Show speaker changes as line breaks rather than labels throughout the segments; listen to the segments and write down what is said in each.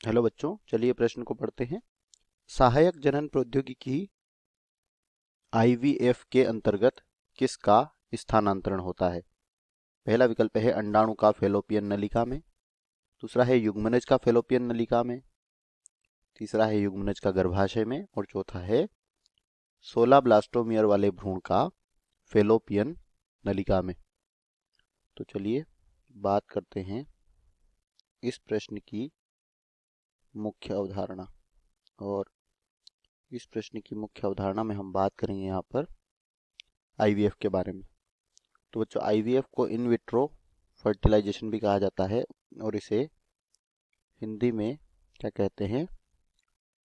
Hello बच्चों, चलिए प्रश्न को पढ़ते हैं। सहायक जनन प्रौद्योगिकी IVF के अंतर्गत किसका स्थानांतरण होता है? पहला विकल्प है अंडाणु का फैलोपियन नलिका में, दूसरा है युग्मनज का फैलोपियन नलिका में, तीसरा है युग्मनज का गर्भाशय में और चौथा है 16 ब्लास्टोमियर वाले भ्रूण का फैलोपियन नलिका में। तो चलिए बात करते हैं इस प्रश्न की मुख्य अवधारणा। और इस प्रश्न की मुख्य अवधारणा में हम बात करेंगे यहाँ पर IVF के बारे में। तो बच्चों, IVF को इन विट्रो फर्टिलाइजेशन भी कहा जाता है और इसे हिंदी में क्या कहते हैं?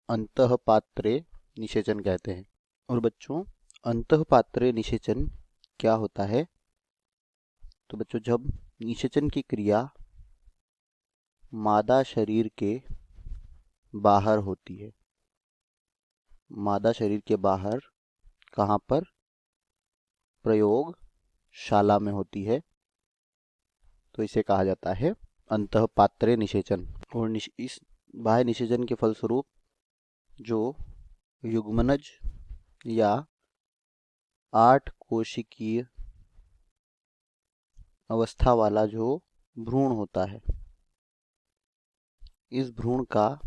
अंतःपात्रे निषेचन कहते हैं। और बच्चों, अंतःपात्रे निषेचन क्या होता है? तो बच्चों, जब निषेचन की क्रिया मादा शरीर के बाहर होती है, मादा शरीर के बाहर कहाँ पर? प्रयोगशाला में होती है, तो इसे कहा जाता है अंतःपात्रे निषेचन। और इस बाह्य निषेचन के फलस्वरूप जो युग्मनज या 8 कोशिकीय अवस्था वाला जो भ्रूण होता है, इस भ्रूण का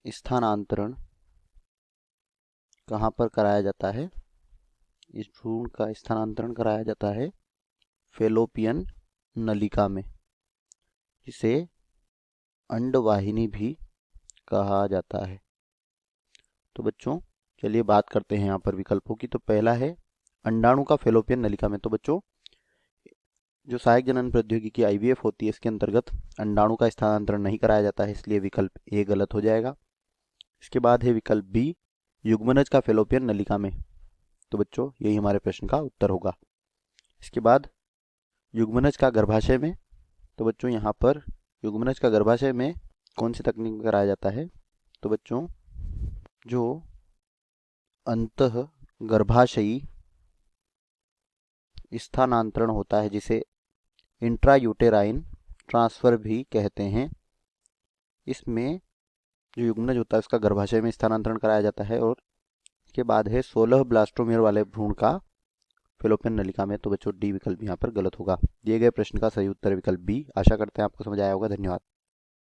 स्थानांतरण कहाँ पर कराया जाता है? इस भ्रूण का स्थानांतरण कराया जाता है फैलोपियन नलिका में, जिसे अंडवाहिनी भी कहा जाता है। तो बच्चों, चलिए बात करते हैं यहाँ पर विकल्पों की। तो पहला है अंडाणु का फैलोपियन नलिका में। तो बच्चों, जो सहायक जनन प्रौद्योगिकी IVF होती है, इसके अंतर्गत अंडाणु का स्थानांतरण नहीं कराया जाता है, इसलिए विकल्प ए गलत हो जाएगा। इसके बाद है विकल्प बी, युग्मनज का फैलोपियन नलिका में। तो बच्चों, यही हमारे प्रश्न का उत्तर होगा। इसके बाद युग्मनज का गर्भाशय में। तो बच्चों, यहाँ पर युग्मनज का गर्भाशय में कौन सी तकनीक में कराया जाता है? तो बच्चों, जो अंतः गर्भाशयी स्थानांतरण होता है, जिसे इंट्रायूटेराइन ट्रांसफर भी कहते हैं, इसमें जो युग्मनज होता है उसका गर्भाशय में स्थानांतरण कराया जाता है। और इसके बाद है 16 ब्लास्टोमियर वाले भ्रूण का फैलोपियन नलिका में। तो बच्चों, डी विकल्प यहाँ पर गलत होगा। दिए गए प्रश्न का सही उत्तर विकल्प बी। आशा करते हैं आपको समझ आया होगा। धन्यवाद।